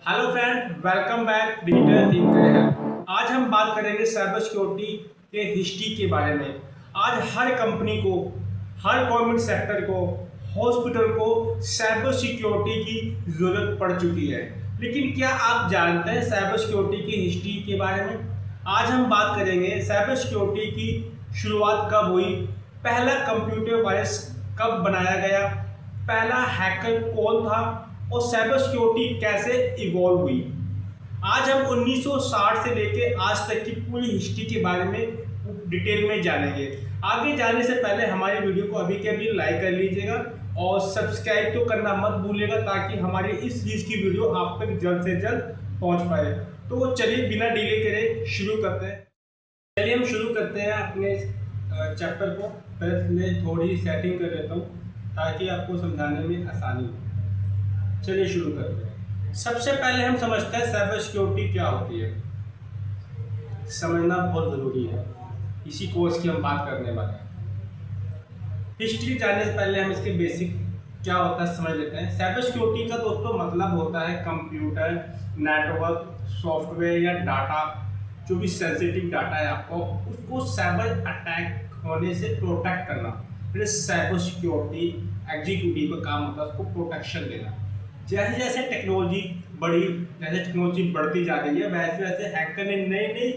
Hello friend, welcome back digital thinker. आज हम बात करेंगे साइबर सिक्योरिटी के हिस्ट्री के बारे में। आज हर कंपनी को, हर गवर्नमेंट सेक्टर को, हॉस्पिटल को साइबर सिक्योरिटी की ज़रूरत पड़ चुकी है। लेकिन क्या आप जानते हैं साइबर सिक्योरिटी की हिस्ट्री के बारे में? आज हम बात करेंगे साइबर सिक्योरिटी की शुरुआत कब हुई, पहला कंप्यूटर वायरस कब बनाया गया, पहला हैकर कौन था और साइबर सिक्योरिटी कैसे इवॉल्व हुई। आज हम 1960 से लेके आज तक की पूरी हिस्ट्री के बारे में डिटेल में जानेंगे। आगे जाने से पहले हमारी वीडियो को अभी के अभी लाइक कर लीजिएगा और सब्सक्राइब तो करना मत भूलिएगा ताकि हमारी इस सीरीज की वीडियो आप तक जल्द से जल्द पहुंच पाए। तो चलिए बिना डिले करे शुरू करते हैं। चलिए हम शुरू करते हैं अपने चैप्टर को। पहले थोड़ी सेटिंग कर लेता हूँ ताकि आपको समझाने में आसानी हो। चलिए शुरू करते हैं। सबसे पहले हम समझते हैं साइबर सिक्योरिटी क्या होती है। समझना बहुत ज़रूरी है, इसी कोर्स की हम बात करने वाले हैं। हिस्ट्री जानने से पहले हम इसके बेसिक क्या होता है समझ लेते हैं। साइबर सिक्योरिटी का दोस्तों मतलब होता है कंप्यूटर, नेटवर्क, सॉफ्टवेयर या डाटा, जो भी सेंसिटिव डाटा है आपको, उसको साइबर अटैक होने से प्रोटेक्ट करना। फिर साइबर सिक्योरिटी एग्जीक्यूटिव का काम होता है उसको प्रोटेक्शन देना। जैसे जैसे टेक्नोलॉजी बढ़ती जा रही है वैसे वैसे हैकर ने नए नए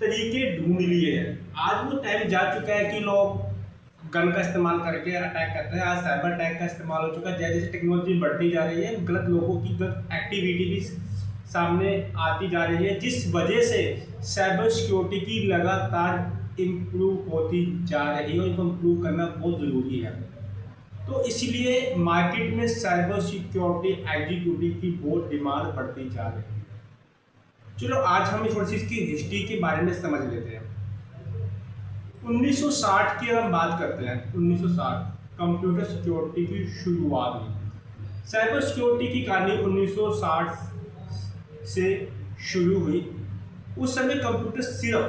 तरीके ढूंढ लिए हैं। आज वो टाइम जा चुका है कि लोग गन का इस्तेमाल करके अटैक करते हैं। आज साइबर अटैक का इस्तेमाल हो चुका है। जैसे जैसे टेक्नोलॉजी बढ़ती जा रही है गलत लोगों की गलत एक्टिविटी भी सामने आती जा रही है, जिस वजह से साइबर सिक्योरिटी की लगातार इम्प्रूव होती जा रही है और इनको इम्प्रूव करना बहुत ज़रूरी है। तो इसलिए मार्केट में साइबर सिक्योरिटी एग्जीक्यूटिव की बहुत डिमांड बढ़ती जा रही है। चलो आज हम थोड़ी सी इसकी हिस्ट्री के बारे में समझ लेते हैं। 1960 की हम बात करते हैं। 1960 कंप्यूटर सिक्योरिटी की शुरुआत हुई। साइबर सिक्योरिटी की कहानी 1960 से शुरू हुई। उस समय कंप्यूटर सिर्फ,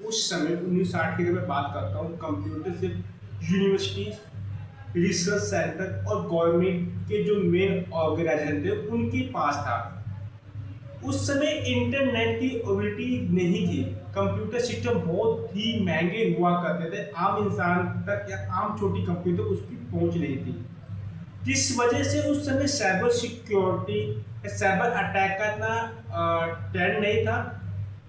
उस समय 1960 की जब मैं बात करता हूँ, कंप्यूटर सिर्फ यूनिवर्सिटी, रिसर्च सेंटर और गवर्नमेंट के जो मेन ऑर्गेनाइजेशन थे उनके पास था। उस समय इंटरनेट की एबिलिटी नहीं थी। कंप्यूटर सिस्टम बहुत ही महंगे हुआ करते थे, आम इंसान तक या आम छोटी कंपनी तक उसकी पहुंच नहीं थी, जिस वजह से उस समय साइबर सिक्योरिटी, साइबर अटैक का इतना ट्रेंड नहीं था।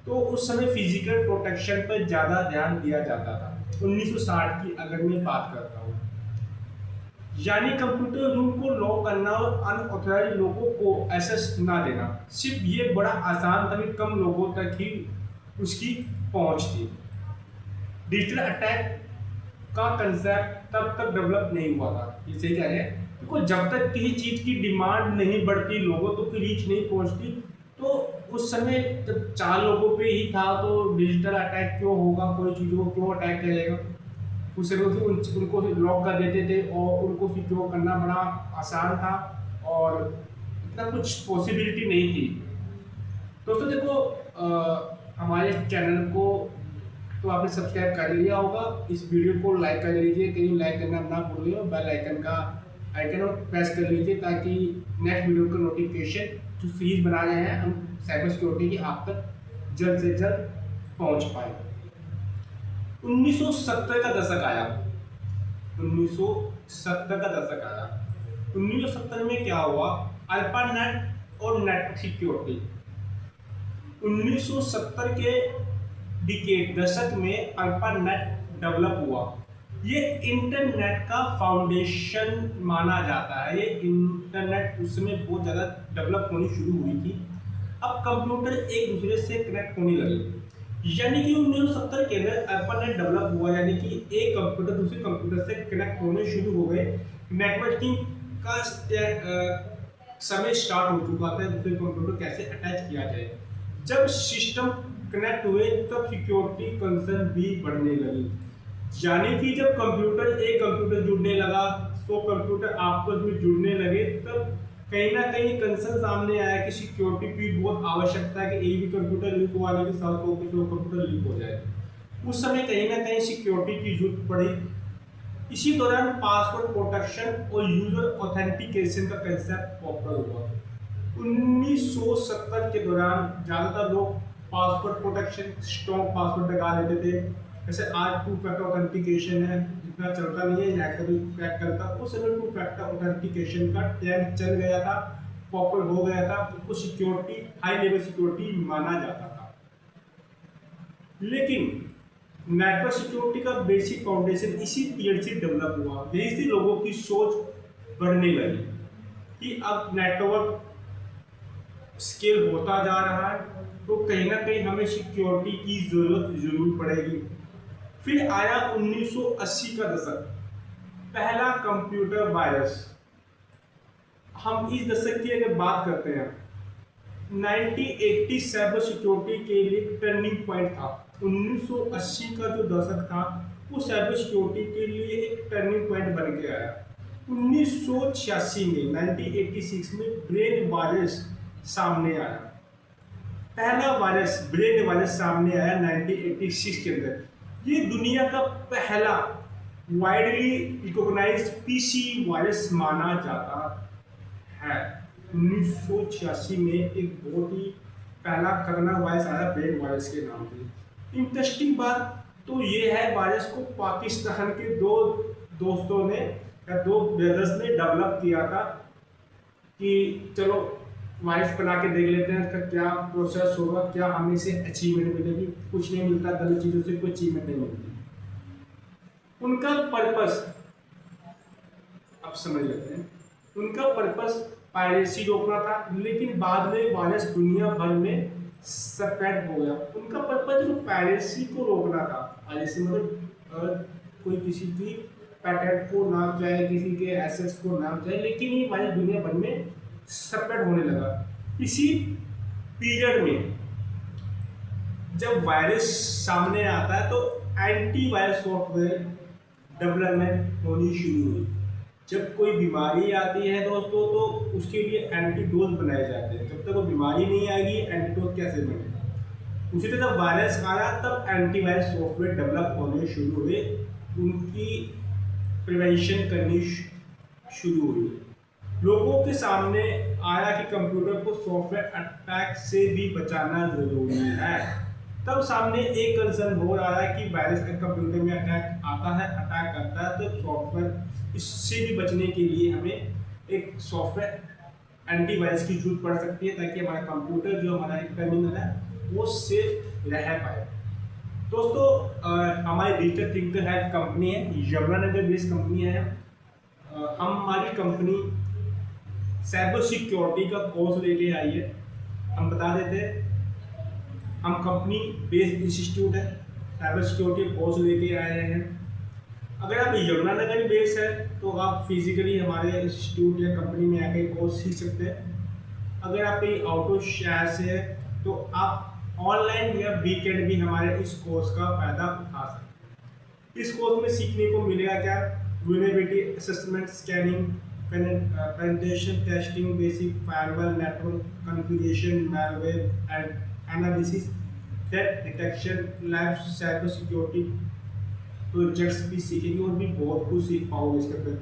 तो उस समय फिजिकल प्रोटेक्शन पर ज़्यादा ध्यान दिया जाता था। 1960 की अगर मैं बात करता हूँ, यानी कंप्यूटर रूम को लॉक करना और अनऑथराइज्ड लोगों को एक्सेस ना देना। सिर्फ ये बड़ा आसान था कि कम लोगों तक ही उसकी पहुंच थी। डिजिटल अटैक का कंसेप्ट तब तक डेवलप नहीं हुआ था। ये सही कह रहे हैं, क्योंकि जब तक किसी चीज़ की डिमांड नहीं बढ़ती, लोगों तक की रीच नहीं पहुंचती, तो उस समय जब 4 लोगों पे ही था तो डिजिटल अटैक क्यों होगा, कोई चीज़ों को क्यों अटैक करेगा। उस समय उनको लॉक कर देते थे और उनको सिक्योर करना बड़ा आसान था और इतना कुछ पॉसिबिलिटी नहीं थी। दोस्तों देखो, हमारे चैनल को तो आपने सब्सक्राइब कर लिया होगा, इस वीडियो को लाइक कर लीजिए, कहीं लाइक करना ना भूलिए और बेल आइकन का आइकन प्रेस कर लीजिए ताकि नेक्स्ट वीडियो का नोटिफिकेशन जो सीरीज बना रहे हैं हम साइबर सिक्योरिटी की आप तक जल्द से जल्द पहुँच पाए। 1970 का दशक आया। 1970 का दशक आया। 1970 में क्या हुआ, अल्पानेट और नेटवर्क सिक्योरिटी। 1970 के दशक में अल्पानेट डेवलप हुआ। ये इंटरनेट का फाउंडेशन माना जाता है। ये इंटरनेट उस समय बहुत ज़्यादा डेवलप होनी शुरू हुई थी। अब कंप्यूटर एक दूसरे से कनेक्ट होने लगे, यानी कि 1970 के अंदर अल्पानेट डेवलप हुआ, यानी कि एक कंप्यूटर दूसरे कंप्यूटर से कनेक्ट होने शुरू हो गए। नेटवर्किंग का समय स्टार्ट हो चुका था, दूसरे कंप्यूटर कैसे अटैच किया जाए। जब सिस्टम कनेक्ट हुए तब सिक्योरिटी कंसर्न भी बढ़ने लगी, यानी कि जब एक कंप्यूटर जुड़ने लगा, 100 कंप्यूटर आपस में जुड़ने लगे, तब कहीं ना कहीं कंसर्न सामने आया कि सिक्योरिटी की बहुत आवश्यकता है कि एक भी कंप्यूटर लीक होने के साथ 100 कंप्यूटर लीक हो जाए। उस समय कहीं ना कहीं सिक्योरिटी की जरूरत पड़ी। इसी दौरान पासवर्ड प्रोटेक्शन और यूजर ऑथेंटिकेशन का कंसेप्ट पॉपुलर हुआ। 1970 के दौरान ज़्यादातर लोग पासवर्ड प्रोटेक्शन स्ट्रॉन्ग पासवर्ड लगा लेते थे। जैसे आज टू फैक्टर ऑथेंटिकेशन है, जितना चलता नहीं है, हैकर भी क्रैक करता। उस समय टू फैक्टर ऑथेंटिकेशन का ट्रेंड चल गया था, पॉपुलर हो गया था, उसको सिक्योरिटी हाई लेवल सिक्योरिटी माना जाता था। लेकिन नेटवर्क सिक्योरिटी का बेसिक फाउंडेशन इसी पीरियड से डेवलप हुआ। यही से लोगों की सोच बढ़ने लगी कि अब नेटवर्क स्केल होता जा रहा है, तो कहीं ना कहीं हमें सिक्योरिटी की जरूरत जरूर पड़ेगी। फिर आया 1980 का दशक, पहला कंप्यूटर वायरस। हम इस दशक की अगर बात करते हैं, 1980 साइबर सिक्योरिटी के लिए टर्निंग पॉइंट था। 1980 का जो दशक था वो साइबर सिक्योरिटी के लिए एक टर्निंग पॉइंट बन के आया। 1986 में 1986 में ब्रेन वायरस सामने आया। पहला वायरस ब्रेन वायरस सामने आया 1986 के अंदर। ये दुनिया का पहला वाइडली रिकॉग्नाइज्ड पीसी वायरस माना जाता है। 1986 में एक बहुत ही पहला खतरनाक वायरस आया ब्रेन वायरस के नाम से। इंटरेस्टिंग बात तो ये है, वायरस को पाकिस्तान के दो दोस्तों ने या दो ब्रदर्स ने डेवलप किया था कि चलो वायरस बना के देख लेते हैं, इसका क्या प्रोसेस होगा, क्या हमें से अचीवमेंट मिलेगी। कुछ नहीं मिलता, गलत चीज़ों से कोई अचीवमेंट नहीं मिलती। उनका पर्पस अब समझ लेते हैं। उनका पर्पस पायरेसी रोकना था, लेकिन बाद में वायरस दुनिया भर में स्प्रेड हो गया। उनका पर्पस जो पायरेसी को रोकना था, पायरेसी मतलब कोई किसी की पैटेंट को ना चाहे, किसी के एसेट्स को ना चाहे, लेकिन ये वायरस दुनिया भर में स्प्रेड होने लगा। इसी पीरियड में जब वायरस सामने आता है तो एंटीवायरस सॉफ्टवेयर डेवलपमेंट होनी शुरू हुई। जब कोई बीमारी आती है दोस्तों तो उसके लिए एंटीडोज बनाए जाते हैं। जब तक वो बीमारी नहीं आएगी एंटीडोज कैसे बनेगा। उसी तरह जब वायरस आया तब एंटीवायरस सॉफ्टवेयर डेवलप होने शुरू हुए, उनकी प्रिवेंशन करनी शुरू हुई। लोगों के सामने आया कि कंप्यूटर को सॉफ्टवेयर अटैक से भी बचाना जरूरी है। तब सामने एक कंसर्न हो रहा है कि वायरस का कंप्यूटर में अटैक आता है, अटैक करता है, तो सॉफ्टवेयर इससे भी बचने के लिए हमें एक सॉफ्टवेयर एंटीवायरस की जरूरत पड़ सकती है, ताकि हमारा कंप्यूटर जो हमारा एक टर्मिनल है वो सेफ रह पाए। दोस्तों हमारी डिजिटल थिंकर है कंपनी है, यमुनानगर बेस्ड कंपनी है। हमारी कंपनी साइबर सिक्योरिटी का कोर्स लेके आई है। हम बता देते हैं, हम कंपनी बेस्ड इंस्टीट्यूट है, साइबर सिक्योरिटी कोर्स लेके आए हैं। अगर आप यमुनानगर बेस्ड है तो आप फिजिकली हमारे इंस्टीट्यूट या कंपनी में आकर कोर्स सीख सकते हैं। अगर आप कहीं आउट ऑफ शहर से है तो आप ऑनलाइन या वीकेंड भी हमारे इस कोर्स का फायदा उठा सकते हैं। इस कोर्स में सीखने को मिलेगा क्या, vulnerability assessment, scanning, penetration testing, basic firewall network configuration, malware and analysis, threat detection, live cyber security projects भी सीखेंगे और भी बहुत कुछ सीख पाओगे इसके अंदर।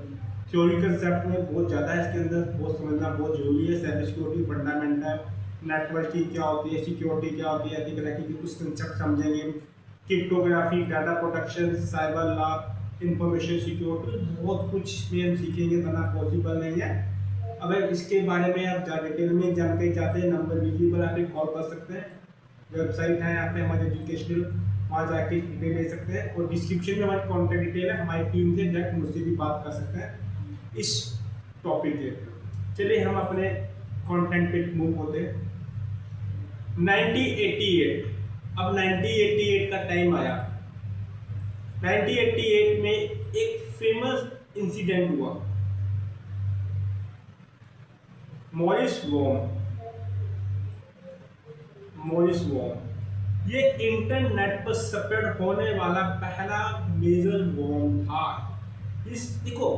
थ्योरी कंसेप्ट में बहुत ज़्यादा है, इसके अंदर बहुत समझना बहुत जरूरी है। साइबर सिक्योरिटी फंडामेंटल, नेटवर्किंग क्या होती है, सिक्योरिटी क्या होती है, एथिकल की कुछ कंसेप्ट समझेंगे। Cryptography, data protection, cyber law, information security, बहुत कुछ में हम सीखेंगे, करना पॉसिबल नहीं है। अगर इसके बारे में आप डिटेल में जानकारी चाहते हैं, नंबर विजिबल आप कॉल कर सकते हैं। वेबसाइट है यहाँ पे हमारे एजुकेशनल, वहाँ जाके डिटेल ले सकते हैं। और डिस्क्रिप्शन में हमारी कॉन्टैक्ट डिटेल है, हमारी टीम से डायरेक्ट मुझसे भी बात कर सकते हैं इस टॉपिक के। चलिए हम अपने कंटेंट पे मूव होते हैं। 1988, अब 1988 का टाइम आया। 1988 में एक फेमस इंसिडेंट हुआ। मॉरिस वॉर्म ये इंटरनेट पर स्प्रेड होने वाला पहला मेजर वॉर्म था। इस देखो,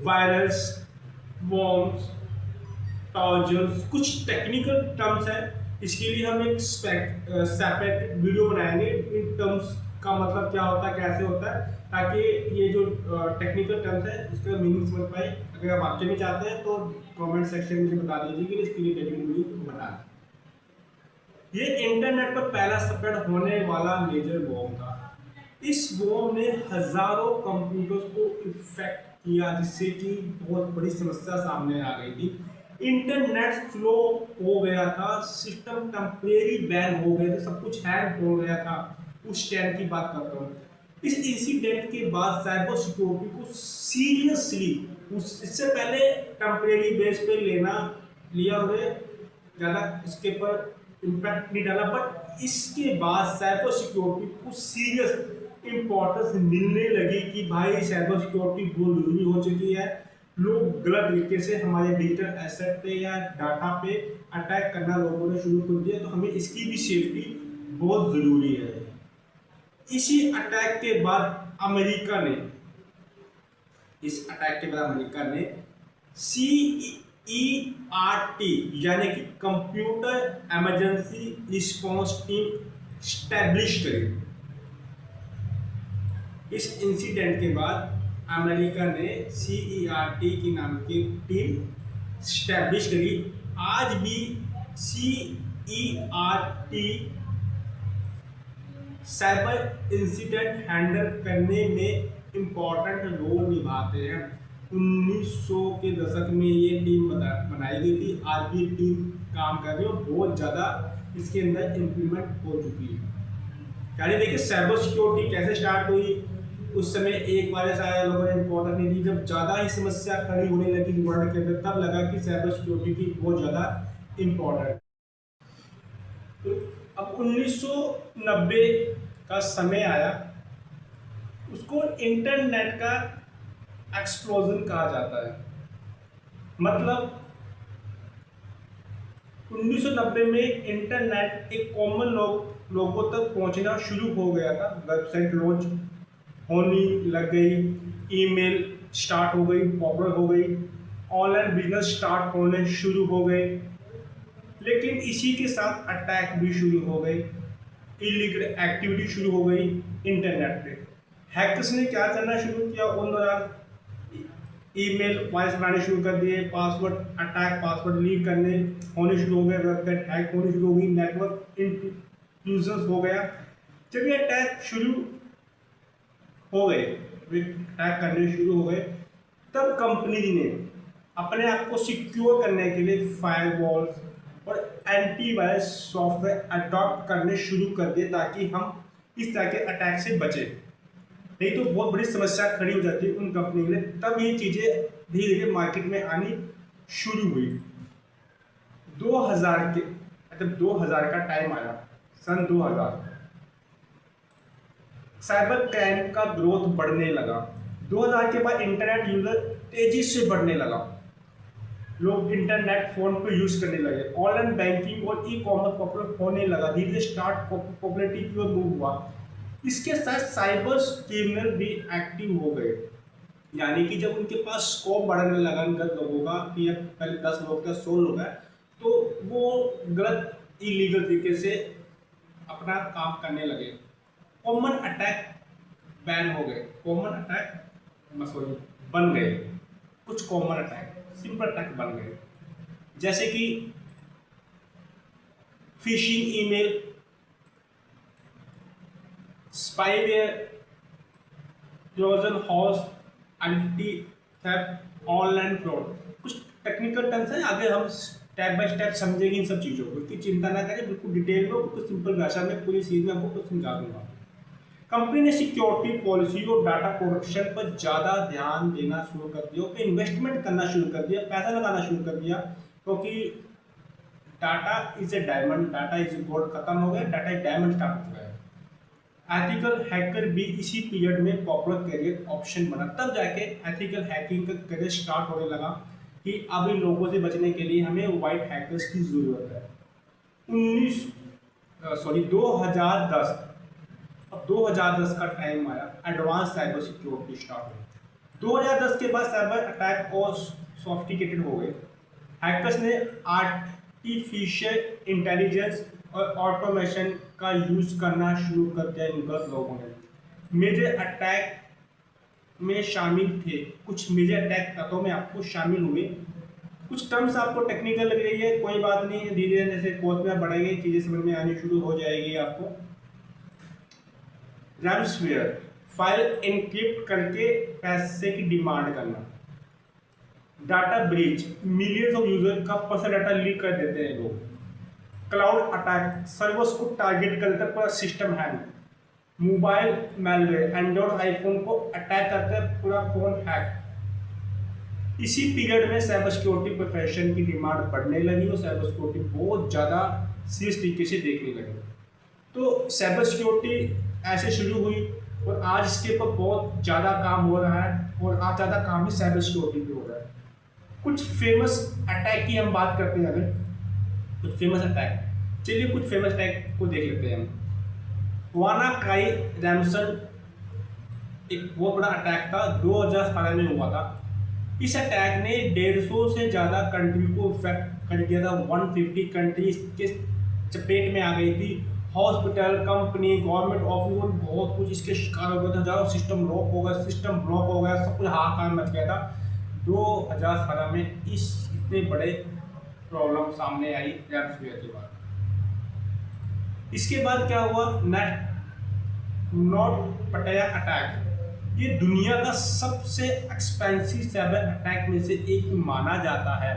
वायरस, वॉर्म्स, ट्रोजन्स, कुछ टेक्निकल टर्म्स हैं। इसके लिए हम एक सेपरेट वीडियो बनाएंगे। इन टर्म्स का मतलब क्या होता है, कैसे होता है, ताकि ये जो टेक्निकल टर्म्स है उसका मीनिंग समझ पाए। अगर आप वाक्य भी चाहते हैं तो कमेंट सेक्शन में बता दीजिए कि इसके लिए टेक्निकल वीडियो ये इंटरनेट पर पहला स्प्रेड होने वाला मेजर बॉम्ब था। इस बॉम्ब ने हजारों कंप्यूटर्स को इफेक्ट किया, जिससे कि बहुत बड़ी समस्या सामने आ गई थी। इंटरनेट फ्लो हो गया था, सिस्टम टेम्परेरी बैन हो गए थे, सब कुछ हैंग हो गया था। उस टाइम की बात करता हूँ। इस इंसिडेंट के बाद साइबर सिक्योरिटी को सीरियसली, इससे पहले टेम्परेरी बेस पे लिया हुए ज़्यादा इसके पर इम्पैक्ट नहीं डाला, बट इसके बाद साइबर सिक्योरिटी को सीरियस इंपॉर्टेंस मिलने लगी कि भाई साइबर सिक्योरिटी बहुत जरूरी हो चुकी है। लोग गलत तरीके से हमारे डिजिटल एसेट पे या डाटा पे अटैक करना लोगों ने शुरू कर दिया, तो हमें इसकी भी सेफ्टी बहुत ज़रूरी है। इसी अटैक के बाद अमेरिका ने CERT यानी कि computer emergency response team establish करी। इस इंसिडेंट के बाद अमेरिका ने CERT की नाम की टीम स्टैब्लिश करी। आज भी CERT साइबर इंसिडेंट हैंडल करने में इम्पॉर्टेंट रोल निभाते हैं। 1900 के दशक में ये टीम बनाई गई थी। आज भी टीम काम कर रही है और बहुत ज़्यादा इसके अंदर इम्प्लीमेंट हो चुकी है। यानी देखिए साइबर सिक्योरिटी कैसे स्टार्ट हुई। उस समय एक बार ऐसा आया, लोगों ने इम्पोर्टेंस नहीं दी। जब ज़्यादा ही समस्या खड़ी होने लगी वर्ल्ड के अंदर, तब लगा कि साइबर सिक्योरिटी की बहुत ज़्यादा इम्पोर्टेंट। तो अब 1990 का समय आया, उसको इंटरनेट का एक्सप्लोजन कहा जाता है। मतलब 1990 में इंटरनेट एक कॉमन लोगों तक पहुंचना शुरू हो गया था। वेबसाइट लॉन्च होने लग गई, ईमेल स्टार्ट हो गई, पॉपुलर हो गई, ऑनलाइन बिजनेस स्टार्ट होने शुरू हो गए। लेकिन इसी के साथ अटैक भी शुरू हो गए, इलीगल एक्टिविटी शुरू हो गई इंटरनेट पे। हैकर्स ने क्या करना शुरू किया उन दौरान, ईमेल वॉइस बनाने शुरू कर दिए, पासवर्ड लीक होने शुरू हो गए, वेबसाइट हैक होने शुरू हो गई, नेटवर्क इंट्रूजन हो गया। जब ये अटैक शुरू हो गए, अटैक करने शुरू हो गए, तब कंपनी ने अपने आप को सिक्योर करने के लिए फायरवॉल्स और एंटीवायरस सॉफ्टवेयर अडॉप्ट करने शुरू कर दिए, ताकि हम इस तरह के अटैक से बचें। नहीं तो बहुत बड़ी समस्या खड़ी हो जाती है उन कंपनी ने। तब ये चीज़ें धीरे धीरे मार्केट में आनी शुरू हुई। 2000 के जब 2000 का टाइम आया, सन 2000, साइबर क्राइम का ग्रोथ बढ़ने लगा। 2000 के बाद इंटरनेट यूजर तेजी से बढ़ने लगा, लोग इंटरनेट फोन पर यूज करने लगे, ऑनलाइन बैंकिंग और ई कॉमर्स पॉपुलर होने लगा, धीरे धीरे स्टार्ट पॉपुलरिटी की ओर मूव हुआ। इसके साथ साइबर क्रिमिनल भी एक्टिव हो गए, यानी कि जब उनके पास स्कोप बढ़ने लगा गलत लोगों का, कि पहले 10 लोग थे 100 लोग हैं, तो वो गलत इलीगल तरीके से अपना काम करने लगे। कॉमन अटैक बैन हो गए, बन गए कुछ कॉमन अटैक, सिंपल अटैक बन गए, जैसे कि phishing email, spyware, Trojan horse, anti theft, online fraud. कुछ टेक्निकल टर्म्स हैं, आगे हम स्टेप बाय स्टेप समझेंगे इन सब चीज़ों को। इसकी चिंता ना करें, बिल्कुल डिटेल में, बिल्कुल सिंपल भाषा में पूरी चीज़ में आपको कुछ समझा दूंगा। कंपनी ने सिक्योरिटी पॉलिसी और डाटा प्रोटेक्शन पर ज़्यादा ध्यान देना शुरू कर दिया, पे इन्वेस्टमेंट करना शुरू कर दिया, पैसा लगाना शुरू कर दिया, क्योंकि data is a diamond, data is a gold खत्म हो गया, डाटा इज डायमंड स्टार्ट हो गया। एथिकल हैकर भी इसी पीरियड में पॉपुलर करियर ऑप्शन बना। तब जाके एथिकल हैकिंग का करियर स्टार्ट होने लगा कि अब इन लोगों से बचने के लिए हमें वाइट हैकर्स की ज़रूरत है। 2010, अब 2010 का टाइम आया, एडवांस साइबर सिक्योरिटी स्टार्ट हुई। 2010 के बाद साइबर अटैक और सोफिस्टिकेटेड हो गए। हैकर्स ने आर्टिफिशियल इंटेलिजेंस और ऑटोमेशन का यूज करना शुरू कर दिया इन गलत लोगों ने। मेजर अटैक में शामिल थे, कुछ मेजर अटैक तत्वों में आपको शामिल हुए। कुछ टर्म्स आपको टेक्निकल लग रही है, कोई बात नहीं, धीरे धीरे जैसे कोर्स में बढ़ेंगे चीज़ें समझ में आनी शुरू हो जाएगी आपको। रैमस्वेयर, फाइल एनक्रिप्ट करके पैसे की डिमांड करना। Data breach, millions of user का पर्सनल डाटा लीक कर देते हैं लोग। क्लाउड अटैक, सर्वर्स को टारगेट करते हैं, पूरा system hang. Mobile malware, Android iPhone को अटैक करते हैं, पूरा फोन हैक। इसी पीरियड में साइबर सिक्योरिटी प्रोफेशन की डिमांड बढ़ने लगी और साइबर सिक्योरिटी बहुत ज़्यादा सीरियस तरीके से देखने लगे। तो साइबर सिक्योरिटी ऐसे शुरू हुई और आज इसके ऊपर बहुत ज़्यादा काम हो रहा है और आज ज़्यादा काम भी साइबर सिक्योरिटी पे हो रहा है। कुछ फेमस अटैक की हम बात करते हैं, अगर कुछ फेमस अटैक, चलिए कुछ फेमस अटैक को देख लेते हैं हम। वानाक्राई रैमसन एक बहुत बड़ा अटैक था, 2017 में हुआ था। इस अटैक ने 150 से ज़्यादा कंट्री को इफेक्ट कर दिया था। 150 कंट्रीज के चपेट में आ गई थी। हॉस्पिटल, कंपनी, गवर्नमेंट ऑफिस और बहुत कुछ इसके शिकार हो गया था। हजारों सिस्टम लॉक हो गया, सिस्टम ब्लॉक हो गया, सब कुछ हाहाकार मच गया था। 2017 में इस इतने बड़े प्रॉब्लम सामने आई रैमस्वेयर के बाद। इसके बाद क्या हुआ, नॉट पटाया अटैक। ये दुनिया का सबसे एक्सपेंसिव साइबर अटैक में से एक माना जाता है।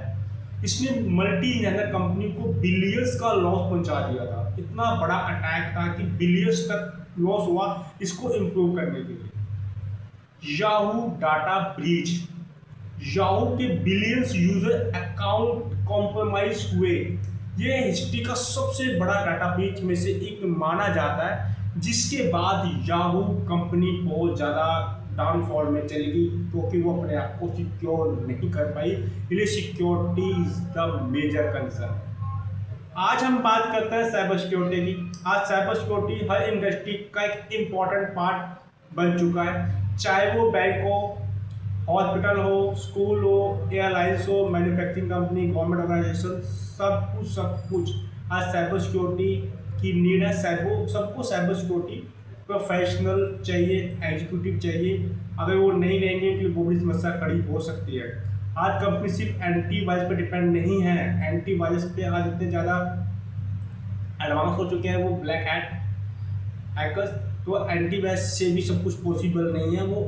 इसने मल्टी नेशनल कंपनी को बिलियंस का लॉस पहुंचा दिया था। इतना बड़ा अटैक था कि बिलियंस तक लॉस हुआ इसको इम्प्रूव करने के लिए। याहू डाटा ब्रीच, याहू के बिलियंस यूजर अकाउंट कॉम्प्रोमाइज हुए। ये हिस्ट्री का सबसे बड़ा डाटा ब्रीच में से एक माना जाता है, जिसके बाद याहू कंपनी बहुत ज़्यादा डाउनफॉल में चली गई क्योंकि वो अपने आप को सिक्योर नहीं कर पाई। इसलिए security is the major concern. आज हम बात करते हैं साइबर सिक्योरिटी की। आज साइबर सिक्योरिटी हर इंडस्ट्री का एक इम्पॉर्टेंट पार्ट बन चुका है, चाहे वो बैंक हो, हॉस्पिटल हो, स्कूल हो, एयरलाइंस हो, मैन्युफैक्चरिंग कंपनी, गवर्नमेंट ऑर्गेनाइजेशन, सब कुछ आज साइबर सिक्योरिटी की नीड है। सबको साइबर सिक्योरिटी प्रोफेशनल चाहिए, एग्जीक्यूटिव चाहिए। अगर वो नहीं रहेंगे तो बहुत बड़ी समस्या खड़ी हो सकती है। आज कंपनी सिर्फ एंटीवायरस पर डिपेंड नहीं है, एंटीवायरस पे आज इतने ज़्यादा एडवांस हो चुके हैं वो ब्लैक हैकर्स, तो एंटीवायरस से भी सब कुछ पॉसिबल नहीं है। वो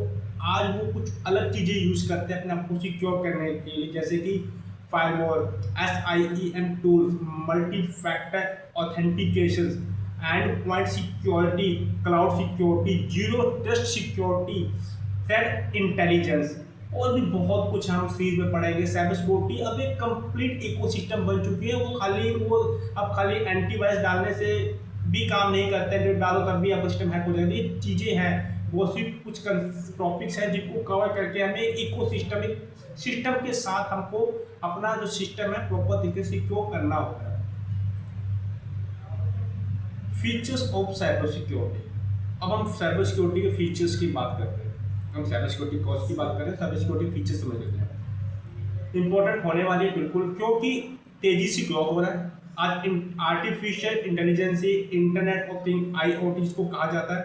आज वो कुछ अलग चीज़ें यूज़ करते हैं अपने आप को सिक्योर करने के लिए, जैसे कि firewall, SIEM tools, multi factor authentication, and point security, cloud security, zero trust security, threat intelligence और भी बहुत कुछ हम सीरीज में पढ़ेंगे। साइबर सिक्योरिटी अब एक कंप्लीट इकोसिस्टम बन चुकी है। वो अब खाली एंटीवायरस डालने से भी काम नहीं करते हैं, डालो तब भी आपका सिस्टम हैक हो जाएगा। ये चीज़ें हैं, वो सिर्फ कुछ टॉपिक्स हैं जिनको कवर करके हमें इकोसिस्टम, एक सिस्टम के साथ हमको अपना जो सिस्टम है प्रॉपर तरीके से सिक्योर करना होता है। Features of cyber security. अब हम साइबर सिक्योरिटी के फीचर्स की बात करते हैं। हम साइबर सिक्योरिटी कॉस्ट की बात करें, साइबर सिक्योरिटी फीचर्स समझ लेते हैं। इंपॉर्टेंट होने वाली है बिल्कुल, क्योंकि तेजी से ग्रो हो रहा है। आज artificial intelligence, internet of thing, IoT इसको कहा जाता है,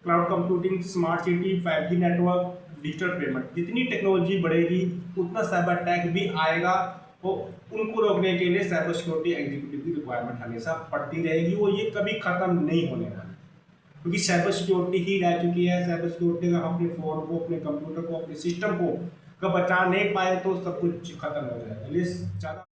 cloud computing, smart city, 5G network, digital payment. जितनी टेक्नोलॉजी बढ़ेगी उतना साइबर अटैक भी आएगा। तो उनको रोकने के लिए साइबर सिक्योरिटी एग्जीक्यूटिव की रिक्वायरमेंट हमेशा पड़ती रहेगी और ये कभी खत्म नहीं होने वाली, क्योंकि साइबर सिक्योरिटी ही रह चुकी है। साइबर सिक्योरिटी का अपने फ़ोन को, अपने कंप्यूटर को, अपने सिस्टम को का बचा नहीं पाए तो सब कुछ खत्म हो जाएगा। इसलिए ज़्यादा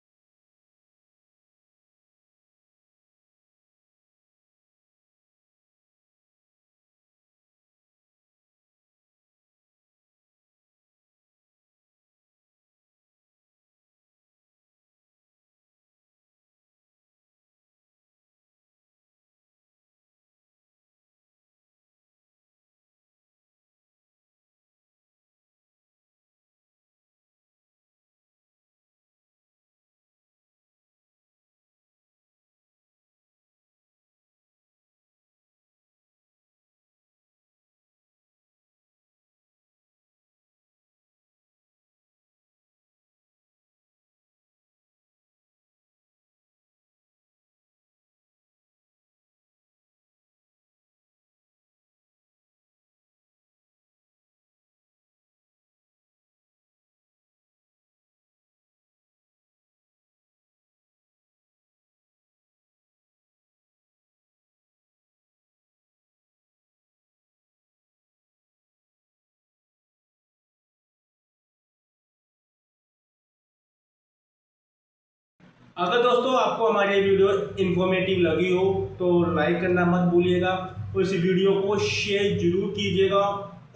अगर दोस्तों आपको हमारी वीडियो इन्फॉर्मेटिव लगी हो तो लाइक करना मत भूलिएगा और इस वीडियो को शेयर जरूर कीजिएगा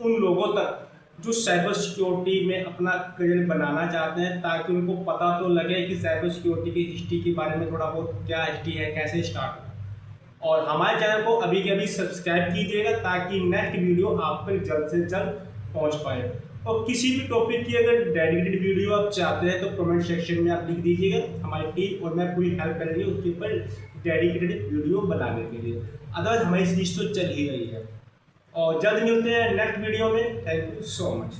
उन लोगों तक जो साइबर सिक्योरिटी में अपना करियर बनाना चाहते हैं, ताकि उनको पता तो लगे कि साइबर सिक्योरिटी की हिस्ट्री के बारे में थोड़ा बहुत क्या हिस्ट्री है, कैसे स्टार्ट हो। और हमारे चैनल को अभी के अभी सब्सक्राइब कीजिएगा ताकि नेक्स्ट वीडियो आप तक जल्द से जल्द पहुंच पाए। और किसी भी टॉपिक की अगर डेडिकेटेड वीडियो आप चाहते हैं तो कमेंट सेक्शन में आप लिख दीजिएगा, हमारी टीम और मैं पूरी हेल्प करेंगे उसके ऊपर डेडिकेटेड वीडियो बनाने के लिए। अदरवाइज हमारी सीरीज तो चल ही रही है और जल्द मिलते हैं नेक्स्ट वीडियो में। Thank you so much.